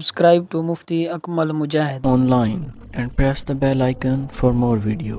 Subscribe to Mufti Akmal Mujahid online and press the bell icon for more video.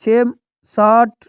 60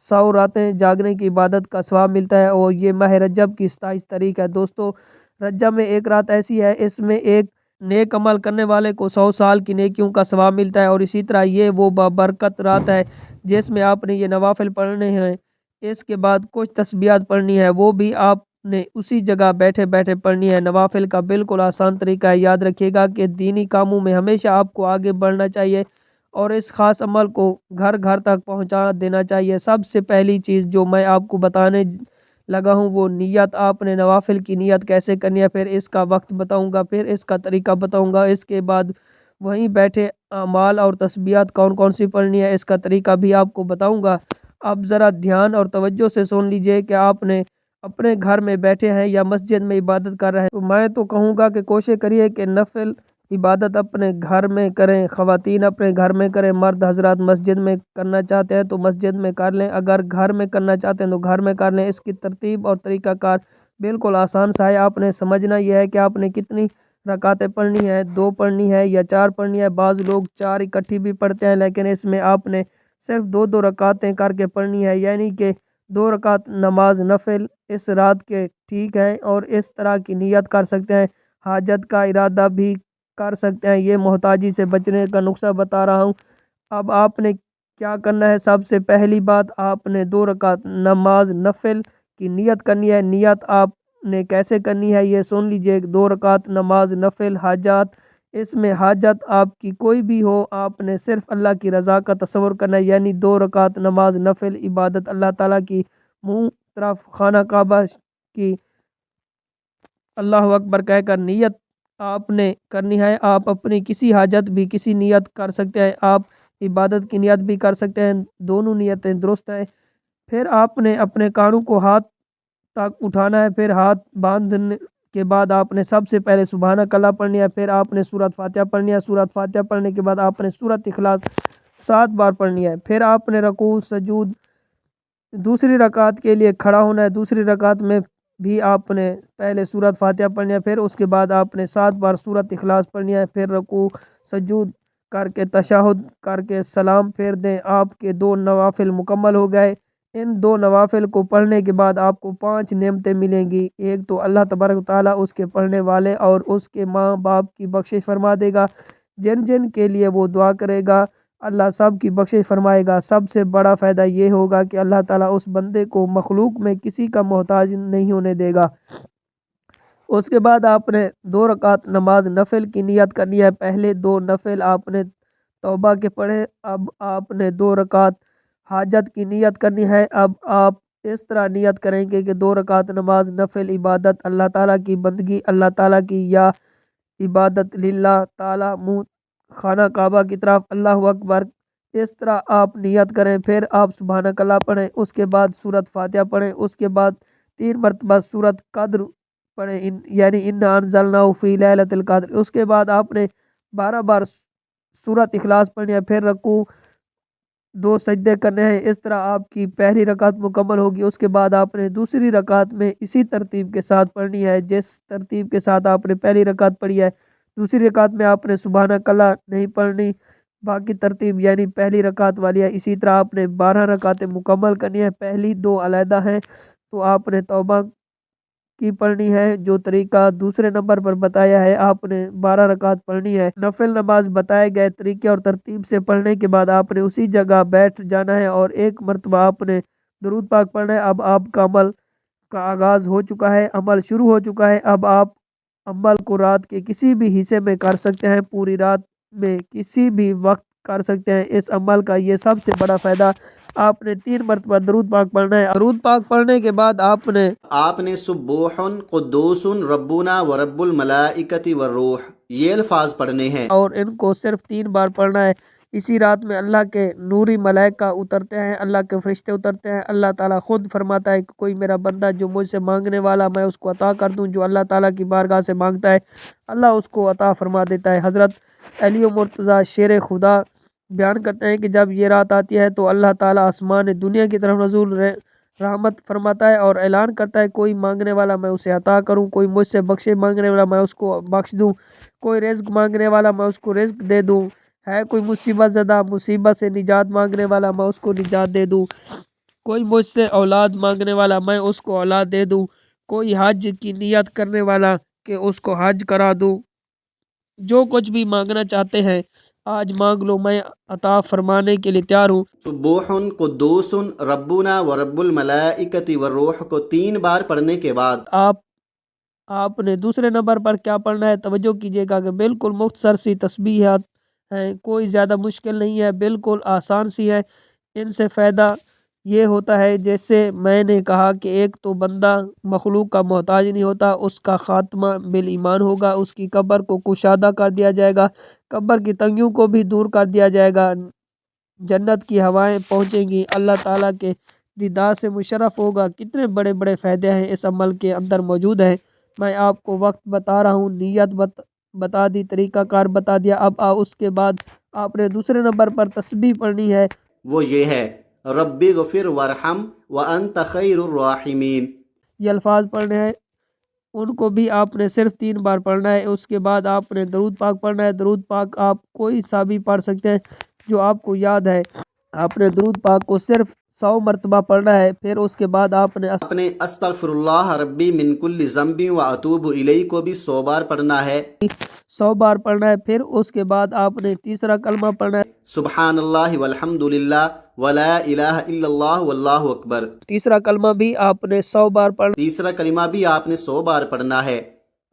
100 راتیں جاگنے کی عبادت کا ثواب ملتا ہے، اور یہ ماہ رجب کی 27 تاریخ ہے۔ دوستو، رجب میں ایک رات ایسی ہے، اس میں ایک نیک عمل کرنے والے کو 100 سال کی نیکیوں کا ثواب ملتا ہے، اور اسی طرح یہ وہ بابرکت رات ہے جس میں آپ نے یہ نوافل پڑھنے ہیں۔ اس کے بعد کچھ تسبیحات پڑھنی ہے، وہ بھی آپ نے اسی جگہ بیٹھے بیٹھے پڑھنی ہے۔ نوافل کا بالکل آسان طریقہ ہے۔ یاد رکھیے گا کہ دینی کاموں میں ہمیشہ آپ کو آگے بڑھنا چاہیے اور اس خاص عمل کو گھر گھر تک پہنچا دینا چاہیے۔ سب سے پہلی چیز جو میں آپ کو بتانے لگا ہوں وہ نیت۔ آپ نے نوافل کی نیت کیسے کرنی ہے، پھر اس کا وقت بتاؤں گا، پھر اس کا طریقہ بتاؤں گا۔ اس کے بعد وہیں بیٹھے اعمال اور تسبیحات کون کون سی پڑھنی ہے، اس کا طریقہ بھی آپ کو بتاؤں گا۔ اب ذرا دھیان اور توجہ سے سن لیجئے کہ آپ نے اپنے گھر میں بیٹھے ہیں یا مسجد میں عبادت کر رہے ہیں، تو میں تو کہوں گا کہ کوشش کریے کہ نفل عبادت اپنے گھر میں کریں۔ خواتین اپنے گھر میں کریں، مرد حضرات مسجد میں کرنا چاہتے ہیں تو مسجد میں کر لیں، اگر گھر میں کرنا چاہتے ہیں تو گھر میں کر لیں۔ اس کی ترتیب اور طریقہ کار بالکل آسان سا ہے۔ آپ نے سمجھنا یہ ہے کہ آپ نے کتنی رکعتیں پڑھنی ہے، 2 پڑھنی ہے یا 4 پڑھنی ہے۔ بعض لوگ 4 اکٹھی بھی پڑھتے ہیں، لیکن اس میں آپ نے صرف 2 رکعتیں کر کے پڑھنی ہے، یعنی کہ 2 رکعت نماز نفل اس رات کے، ٹھیک ہے۔ اور اس طرح کی نیت کر سکتے ہیں، حاجت کا ارادہ بھی کر سکتے ہیں۔ یہ محتاجی سے بچنے کا نسخہ بتا رہا ہوں۔ اب آپ نے کیا کرنا ہے، سب سے پہلی بات آپ نے 2 رکعت نماز نفل کی نیت کرنی ہے۔ نیت آپ نے کیسے کرنی ہے یہ سن لیجئے۔ 2 رکعت نماز نفل حاجات، اس میں حاجت آپ کی کوئی بھی ہو، آپ نے صرف اللہ کی رضا کا تصور کرنا ہے، یعنی 2 رکعت نماز نفل عبادت اللہ تعالیٰ کی منہ طرف خانہ کعبہ کی اللہ اکبر کہہ کر نیت آپ نے کرنی ہے۔ آپ اپنی کسی حاجت بھی کسی نیت کر سکتے ہیں، آپ عبادت کی نیت بھی کر سکتے ہیں، دونوں نیتیں درست ہیں۔ پھر آپ نے اپنے کانوں کو ہاتھ تک اٹھانا ہے، پھر ہاتھ باندھنے کے بعد آپ نے سب سے پہلے سبحانک اللہ پڑھنی ہے، پھر آپ نے سورۃ فاتحہ پڑھنی ہے۔ سورۃ فاتحہ پڑھنے کے بعد آپ نے سورۃ اخلاص 7 بار پڑھنی ہے۔ پھر آپ نے رکوع سجود دوسری رکعت کے لیے کھڑا ہونا ہے۔ دوسری رکعت میں بھی آپ نے پہلے سورۃ فاتحہ پڑھنی ہے، پھر اس کے بعد آپ نے 7 بار سورۃ اخلاص پڑھنی ہے۔ پھر رکوع سجود کر کے تشہد کر کے سلام پھیر دیں۔ آپ کے 2 نوافل مکمل ہو گئے۔ ان 2 نوافل کو پڑھنے کے بعد آپ کو 5 نعمتیں ملیں گی۔ ایک تو اللہ تبارک و تعالیٰ اس کے پڑھنے والے اور اس کے ماں باپ کی بخشش فرما دے گا، جن جن کے لیے وہ دعا کرے گا اللہ سب کی بخشش فرمائے گا۔ سب سے بڑا فائدہ یہ ہوگا کہ اللہ تعالیٰ اس بندے کو مخلوق میں کسی کا محتاج نہیں ہونے دے گا۔ اس کے بعد آپ نے 2 رکعت نماز نفل کی نیت کرنی ہے۔ پہلے 2 نفل آپ نے توبہ کے پڑھے، اب آپ نے 2 رکعت حاجت کی نیت کرنی ہے۔ اب آپ اس طرح نیت کریں گے کہ 2 رکعت نماز نفل عبادت اللہ تعالیٰ کی بندگی، اللہ تعالیٰ کی یا عبادت للہ تعالیٰ منہ خانہ کعبہ کی طرف اللہ اکبر، اس طرح آپ نیت کریں۔ پھر آپ سبحانک اللہ پڑھیں، اس کے بعد سورۃ فاتحہ پڑھیں، اس کے بعد 3 مرتبہ سورۃ قدر پڑھیں، یعنی انا انزلناہ فی لیلۃ القدر۔ اس کے بعد آپ نے 12 بار سورۃ اخلاص پڑھنی ہے، پھر رکوع 2 سجدے کرنے ہیں۔ اس طرح آپ کی پہلی رکعت مکمل ہوگی۔ اس کے بعد آپ نے دوسری رکعت میں اسی ترتیب کے ساتھ پڑھنی ہے جس ترتیب کے ساتھ آپ نے پہلی رکعت پڑھی ہے۔ دوسری رکعت میں آپ نے سبحانک اللہ نہیں پڑھنی، باقی ترتیب یعنی پہلی رکعت والی ہے۔ اسی طرح آپ نے 12 رکعتیں مکمل کرنی ہے، پہلی 2 علیحدہ ہیں تو آپ نے توبہ کی پڑھنی ہے، جو طریقہ دوسرے نمبر پر بتایا ہے آپ نے 12 رکعت پڑھنی ہے۔ نفل نماز بتائے گئے طریقے اور ترتیب سے پڑھنے کے بعد آپ نے اسی جگہ بیٹھ جانا ہے اور ایک مرتبہ آپ نے درود پاک پڑھنا ہے۔ اب آپ کا عمل کا آغاز ہو چکا ہے، عمل شروع ہو چکا ہے۔ اب آپ عمل کو رات کے کسی بھی حصے میں کر سکتے ہیں، پوری رات میں کسی بھی وقت کر سکتے ہیں۔ اس عمل کا یہ سب سے بڑا فائدہ، آپ نے 3 مرتبہ درود پاک پڑھنا ہے۔ درود پاک پڑھنے کے بعد آپ نے سبوح قدوس ربنا ورب الملائکۃ والروح یہ الفاظ پڑھنے ہیں، اور ان کو صرف 3 بار پڑھنا ہے۔ اسی رات میں اللہ کے نوری ملائکہ اترتے ہیں، اللہ کے فرشتے اترتے ہیں۔ اللہ تعالیٰ خود فرماتا ہے کہ کوئی میرا بندہ جو مجھ سے مانگنے والا میں اس کو عطا کر دوں، جو اللہ تعالیٰ کی بارگاہ سے مانگتا ہے اللہ اس کو عطا فرما دیتا ہے۔ حضرت علی مرتضیٰ شیر خدا بیان کرتے ہیں کہ جب یہ رات آتی ہے تو اللہ تعالیٰ آسمان دنیا کی طرف نزول رحمت فرماتا ہے اور اعلان کرتا ہے کوئی مانگنے والا میں اسے عطا کروں، کوئی مجھ سے بخشے مانگنے والا میں اس کو بخش دوں، کوئی رزق مانگنے والا میں اس کو رزق دے دوں، ہے کوئی مصیبت زدہ مصیبت سے نجات مانگنے والا میں اس کو نجات دے دوں، کوئی مجھ سے اولاد مانگنے والا میں اس کو اولاد دے دوں، کوئی حج کی نیت کرنے والا کہ اس کو حج کرا دوں، جو کچھ بھی مانگنا چاہتے ہیں آج مانگ لو، میں عطا فرمانے کے لیے تیار ہوں۔ سبوح قدوس ربنا ورب الملائکۃ والروح کو 3 بار پڑھنے کے بعد آپ نے دوسرے نمبر پر کیا پڑھنا ہے توجہ کیجیے گا کہ بالکل مختصر سی تسبیحات ہیں، کوئی زیادہ مشکل نہیں ہے، بالکل آسان سی ہے۔ ان سے فائدہ یہ ہوتا ہے جیسے میں نے کہا کہ ایک تو بندہ مخلوق کا محتاج نہیں ہوتا، اس کا خاتمہ بالایمان ہوگا، اس کی قبر کو کشادہ کر دیا جائے گا، قبر کی تنگیوں کو بھی دور کر دیا جائے گا، جنت کی ہوائیں پہنچیں گی، اللہ تعالیٰ کے دیدار سے مشرف ہوگا۔ کتنے بڑے بڑے فائدے ہیں اس عمل کے اندر موجود ہیں۔ میں آپ کو وقت بتا رہا ہوں، نیت بتا دی، طریقہ کار بتا دیا۔ اب اس کے بعد آپ نے دوسرے نمبر پر تسبیح پڑھنی ہے، وہ یہ ہے رب اغفر وارحم وانت خیر الراحمین۔ یہ الفاظ پڑھنے ہیں، ان کو بھی آپ نے صرف 3 بار پڑھنا ہے۔ اس کے بعد آپ نے درود پاک پڑھنا ہے۔ درود پاک آپ کوئی سا بھی پڑھ سکتے ہیں جو آپ کو یاد ہے۔ آپ نے درود پاک کو صرف 100 مرتبہ پڑھنا ہے۔ پھر اس کے بعد آپ نے استغفر اللہ ربی من کل ذنب واتوب الیہ کو بھی 100 بار پڑھنا ہے، 100 بار پڑھنا ہے۔ پھر اس کے بعد آپ نے تیسرا کلمہ پڑھنا ہے، سبحان اللہ والحمد للہ ولا الہ الا اللہ واللہ اکبر۔ تیسرا کلمہ بھی آپ نے 100 بار پڑھنا، تیسرا کلمہ بھی آپ نے 100 بار پڑھنا ہے۔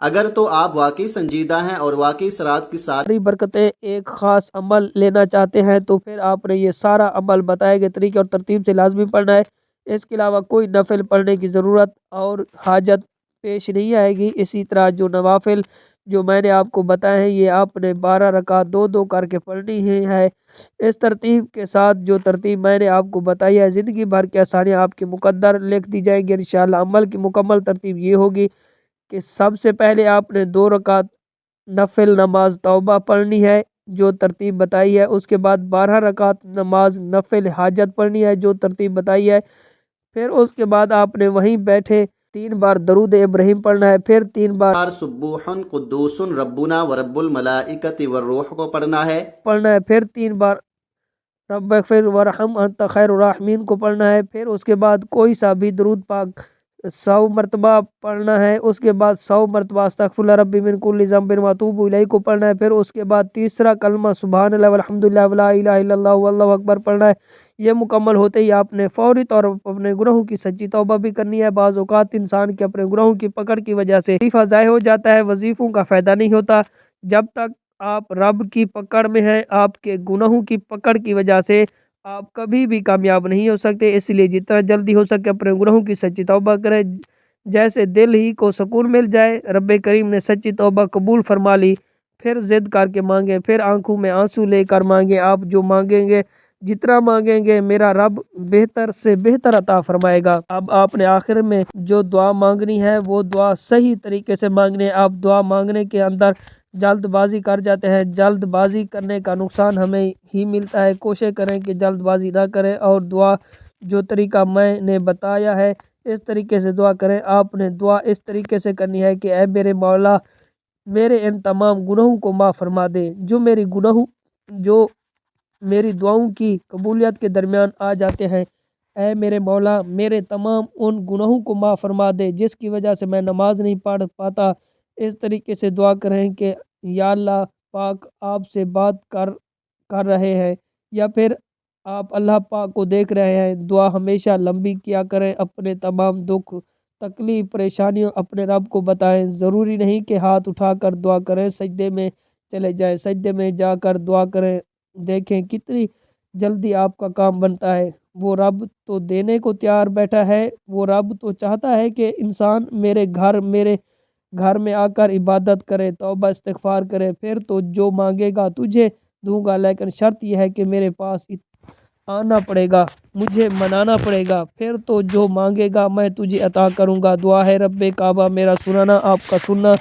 اگر تو آپ واقعی سنجیدہ ہیں اور واقعی صراط کی ساری برکتیں ایک خاص عمل لینا چاہتے ہیں تو پھر آپ نے یہ سارا عمل بتائے گئے طریقے اور ترتیب سے لازمی پڑھنا ہے۔ اس کے علاوہ کوئی نفل پڑھنے کی ضرورت اور حاجت پیش نہیں آئے گی۔ اسی طرح جو نوافل جو میں نے آپ کو بتائے ہیں یہ آپ نے 12 رکعت 2 کر کے پڑھنی ہے۔ اس ترتیب کے ساتھ جو ترتیب میں نے آپ کو بتائی ہے، زندگی بھر کی آسانیاں آپ کے مقدر لکھ دی جائیں گی انشاءاللہ۔ عمل کی مکمل ترتیب یہ ہوگی کہ سب سے پہلے آپ نے 2 رکعت نفل نماز توبہ پڑھنی ہے جو ترتیب بتائی ہے۔ اس کے بعد 12 رکعت نماز نفل حاجت پڑھنی ہے جو ترتیب بتائی ہے۔ پھر اس کے بعد آپ نے وہیں بیٹھے 3 بار درود ابراہیم پڑھنا ہے، پھر 3 بار سبوح قدوس ربنا ورب الملائکۃ والروح کو پڑھنا ہے، پھر 3 بار رب اغفر وارحم انت خیر الراحمین کو پڑھنا ہے۔ پھر اس کے بعد کوئی سا بھی درود پاک 100 مرتبہ پڑھنا ہے۔ اس کے بعد 100 مرتبہ استغفر اللہ ربی من کل ذنب واتوب الیہ کو پڑھنا ہے۔ پھر اس کے بعد تیسرا کلمہ سبحان اللہ والحمد للہ ولا الہ الا اللہ واللہ اکبر پڑھنا ہے۔ یہ مکمل ہوتے ہی آپ نے فوری طور پر اپنے گناہوں کی سچی توبہ بھی کرنی ہے۔ بعض اوقات انسان کے اپنے گناہوں کی پکڑ کی وجہ سے وظیفہ ضائع ہو جاتا ہے، وظیفوں کا فائدہ نہیں ہوتا جب تک آپ رب کی پکڑ میں ہیں۔ آپ کے گناہوں کی پکڑ کی وجہ سے آپ کبھی بھی کامیاب نہیں ہو سکتے، اس لیے جتنا جلدی ہو سکے اپنے گناہوں کی سچی توبہ کریں۔ جیسے دل ہی کو سکون مل جائے، رب کریم نے سچی توبہ قبول فرما لی، پھر ضد کر کے مانگیں، پھر آنکھوں میں آنسو لے کر مانگیں۔ آپ جو مانگیں گے، جتنا مانگیں گے، میرا رب بہتر سے بہتر عطا فرمائے گا۔ اب آپ نے آخر میں جو دعا مانگنی ہے وہ دعا صحیح طریقے سے مانگنی ہے۔ آپ دعا مانگنے کے اندر جلد بازی کر جاتے ہیں، جلد بازی کرنے کا نقصان ہمیں ہی ملتا ہے۔ کوشش کریں کہ جلد بازی نہ کریں اور دعا جو طریقہ میں نے بتایا ہے اس طریقے سے دعا کریں۔ آپ نے دعا اس طریقے سے کرنی ہے کہ اے میرے مولا میرے ان تمام گناہوں کو معاف فرما دے، جو میری دعاؤں کی قبولیت کے درمیان آ جاتے ہیں۔ اے میرے مولا میرے تمام ان گناہوں کو معاف فرما دے جس کی وجہ سے میں نماز نہیں پڑھ پاتا۔ اس طریقے سے دعا کریں کہ یا اللہ پاک آپ سے بات کر رہے ہیں یا پھر آپ اللہ پاک کو دیکھ رہے ہیں۔ دعا ہمیشہ لمبی کیا کریں، اپنے تمام دکھ تکلیف پریشانیوں اپنے رب کو بتائیں۔ ضروری نہیں کہ ہاتھ اٹھا کر دعا کریں، سجدے میں چلے جائیں، سجدے میں جا کر دعا کریں۔ دیکھیں کتنی جلدی آپ کا کام بنتا ہے۔ وہ رب تو دینے کو تیار بیٹھا ہے، وہ رب تو چاہتا ہے کہ انسان میرے گھر میں آ کر عبادت کرے، توبہ استغفار کرے، پھر تو جو مانگے گا تجھے دوں گا، لیکن شرط یہ ہے کہ میرے پاس آنا پڑے گا، مجھے منانا پڑے گا، پھر تو جو مانگے گا میں تجھے عطا کروں گا۔ دعا ہے رب کعبہ میرا سنانا آپ کا سننا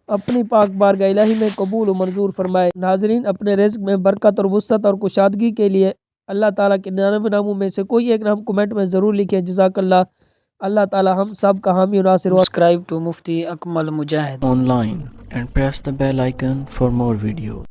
اپنی پاک بارگاہ الہی میں قبول و منظور فرمائے۔ ناظرین، اپنے رزق میں برکت اور وسعت اور کشادگی کے لیے اللہ تعالیٰ کے 99 ناموں میں سے کوئی ایک نام کمنٹ میں ضرور لکھیں۔ جزاک اللہ۔ اللہ تعالیٰ ہم سب کا حامی و ناصر ہو۔ Subscribe to Mufti Akmal Mujahid online and press the bell icon for more videos.